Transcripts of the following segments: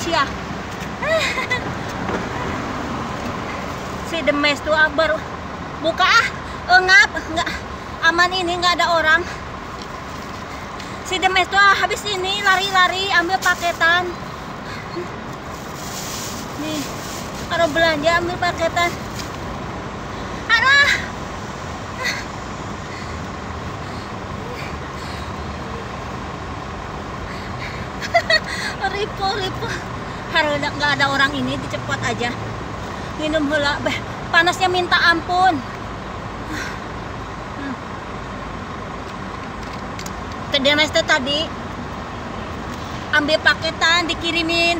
Malaysia. Si Demes tuh baru buka ngap nggak aman, ini nggak ada orang. Si Demes tuh habis ini lari-lari ambil paketan. Nih kalau belanja ambil paketan. Aduh, ripo harus nggak ada orang ini, dicepot aja minum heula. Panasnya minta ampun. Demes tadi ambil paketan, dikirimin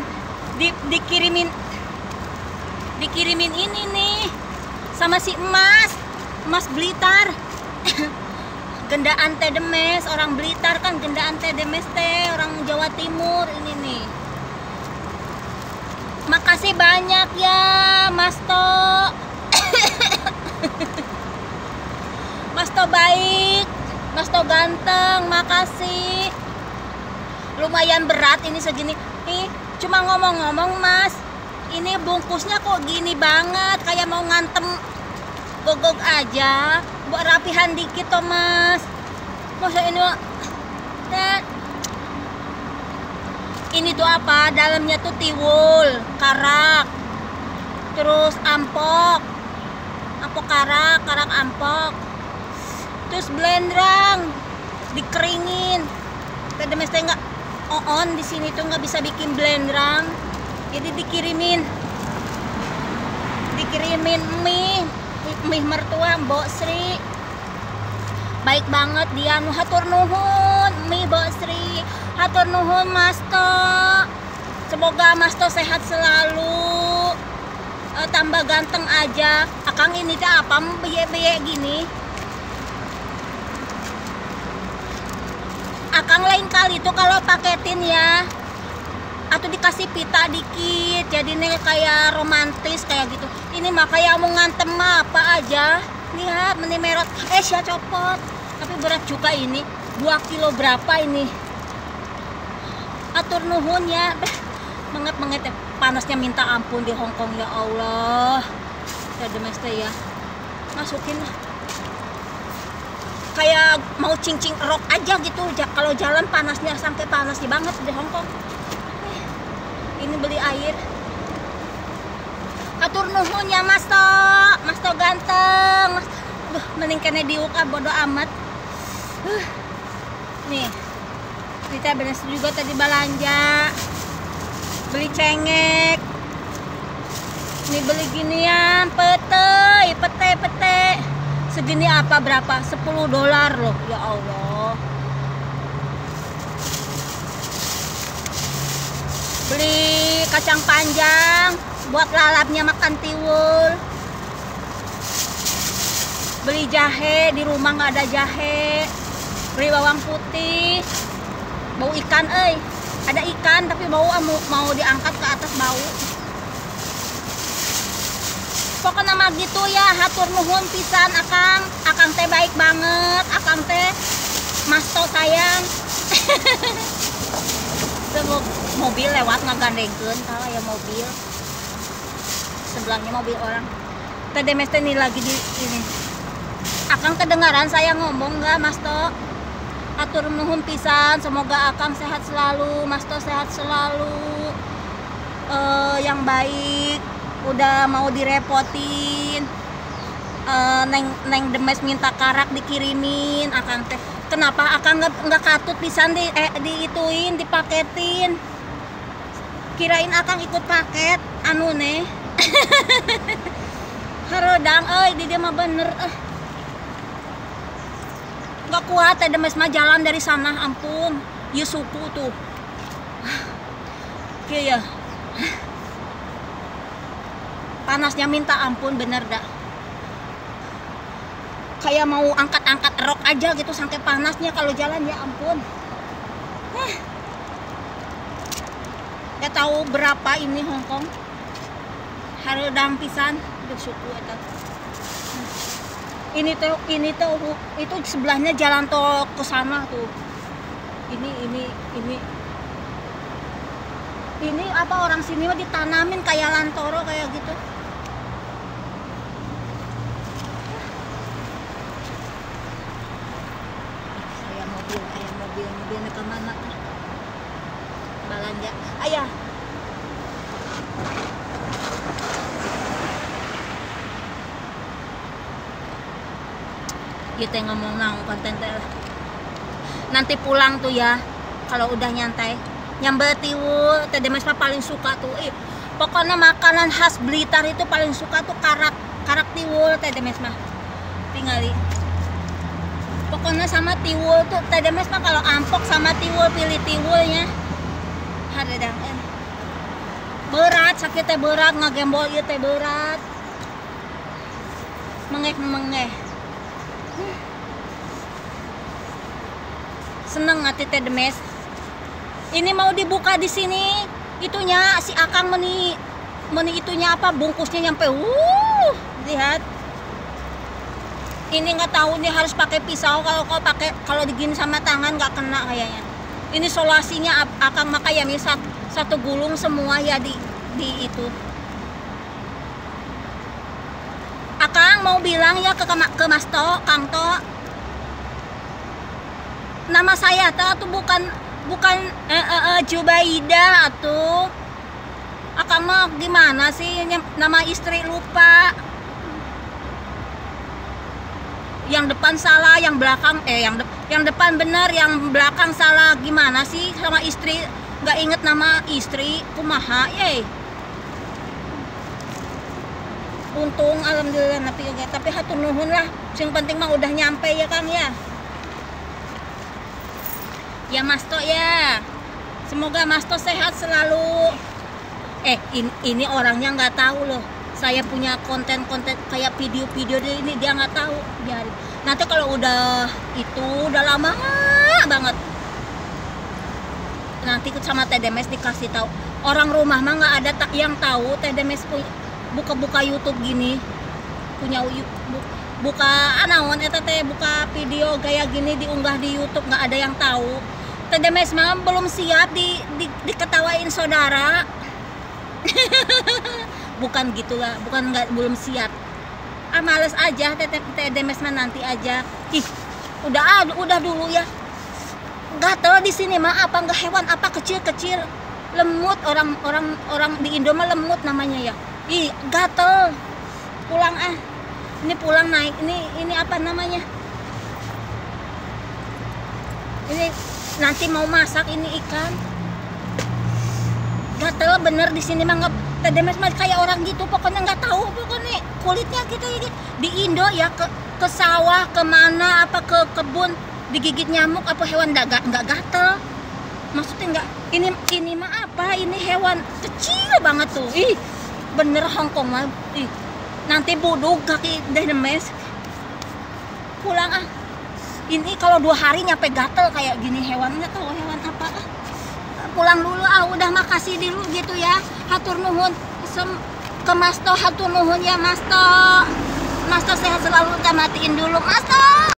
ini nih sama si emas Blitar. Gendaan teh Demes, orang Blitar kan, gendaan teh Demes teh orang Jawa Timur ini nih. Makasih banyak ya Mas To. Mas To baik, Mas To ganteng, makasih. Lumayan berat ini segini. Nih, cuma ngomong-ngomong Mas, ini bungkusnya kok gini banget, kayak mau ngantem gogok aja. Buat rapihan dikit toh Mas. Masa ini ini tuh apa? Dalamnya tuh tiwul, karak, terus ampok karak ampok, terus blendrang, dikeringin. Tadi mesti nggak on di sini tuh nggak bisa bikin blendrang, jadi dikirimin mie mertua Mbok Sri. Baik banget dia, hatur nuhun mie Mbok Sri, hatur nuhun Mas To. Semoga Mas To sehat selalu, tambah ganteng aja. Akang ini teh apa beye-beye gini? Akang lain kali tuh kalau paketin ya, atau dikasih pita dikit, jadi nih kayak romantis kayak gitu. Ini mah kayak mau ngantem apa aja. Lihat meni merot, sia copot. Tapi berat juga ini, 2 kilo berapa ini. Atur nuhun ya. Menget ya. Panasnya minta ampun di Hongkong ya Allah. Ya Demes ya. Masukin lah. Kayak mau cincing rok aja gitu. Kalau jalan panasnya sampai panas banget di Hongkong. Ini beli air. Atur nuhun ya Mas To ganteng. Mending kena diuk bodo amat. Nih kita beres juga tadi belanja, beli cengek. Nih beli ginian pete segini apa berapa, $10 loh ya Allah. Beli kacang panjang buat lalapnya makan tiwul. Beli jahe, di rumah nggak ada jahe. Beli bawang putih, bau ikan ada ikan tapi bau mau diangkat ke atas bau. Pokoknya mah gitu ya, hatur nuhun pisan akang teh baik banget, akang teh Mas To sayang. Mobil lewat ngagandengkeun kalau ya mobil. Sebelahnya mobil orang. Tadi mesti nih lagi di ini. Akang kedengaran saya ngomong nggak Mas To? Atur nuhun pisan, semoga akang sehat selalu, Mas To sehat selalu. Yang baik, udah mau direpotin. Neng Demes minta karak dikirimin, akang teh. Kenapa akang nggak katut pisan diituin, dipaketin? Kirain akang ikut paket, anu nih. Harodang, di dia mah bener. Gak kuat, Demes mah jalan dari sana, ampun. Ya suku tuh. Kayak panasnya minta ampun, bener dah. Kayak mau angkat-angkat rok aja gitu, sampai panasnya kalau jalan, ya ampun. Gak tahu berapa ini Hongkong. Harodang pisan, udah suku eta. Ini tuh itu sebelahnya jalan tol ke sana tuh. Ini Ini apa orang sini mah ditanamin kayak lantoro kayak gitu. Mobilnya kemana? Belanja. Ayah. Kita ngomong nang konten teh. Nanti pulang tuh ya, kalau udah nyantai, nyambel tiwul, Teh Demes mah paling suka tuh. Pokoknya makanan khas Blitar itu paling suka tuh karak tiwul Teh Demes mah. Tinggali. Pokoknya sama tiwul tuh Teh Demes mah kalau ampok sama tiwul pilih tiwulnya. Haredang berat sakit teh berat ngagembol ieu teh berat. Mengeh. Seneng hati Teh Demes. Ini mau dibuka di sini itunya si Akang meni itunya apa bungkusnya nyampe lihat. Ini nggak tahu nih harus pakai pisau, kalau digini sama tangan nggak kena kayaknya. Ini solasinya Akang makanya misal satu gulung semua ya di itu. Akang mau bilang ya ke Mas To, Kang To. Nama saya tuh bukan Jubaida atuh. Akang mah gimana sih nama istri lupa. Yang depan salah, yang belakang yang depan benar, yang belakang salah. Gimana sih sama istri? Nggak inget nama istri, kumaha ye. Untung alhamdulillah tapi hatur nuhun lah. Yang penting mah udah nyampe ya Kang ya. Ya Mas To ya. Semoga Mas To sehat selalu. Ini orangnya nggak tahu loh. Saya punya konten-konten kayak video-video ini dia nggak tahu. Biarin. Nanti kalau udah lama banget. Nanti sama Teh Demes dikasih tahu. Orang rumah mah nggak ada yang tahu Teh Demes buka YouTube gini. Punya buka buka video gaya gini diunggah di YouTube, nggak ada yang tahu. Teh Demes mah belum siap diketawain saudara. Bukan gitulah, belum siap. Males aja Teh Demes mah nanti aja. Udah dulu ya. Gatel di sini mah apa enggak hewan apa kecil-kecil. Lemut orang di Indo mah lemut namanya ya. Gatel. Pulang Ini pulang naik. Ini apa namanya? Ini nanti mau masak ini ikan. Gatel bener di sini mah nggak. Teh Demes mah kayak orang gitu, pokoknya nggak tahu pokoknya kulitnya gitu. Di Indo ya ke sawah kemana apa ke kebun digigit nyamuk apa hewan nggak gatel. Maksudnya nggak ini mah apa? Ini hewan kecil banget tuh. Bener Hongkong mah. Nanti buduk kaki Teh Demes. Pulang Ini kalau 2 hari nyampe gatel kayak gini hewannya tuh hewan apa pulang dulu udah makasih dulu gitu ya. Hatur nuhun ke Mas To, hatur nuhun ya Mas To. Mas To sehat selalu, kita matiin dulu Mas To.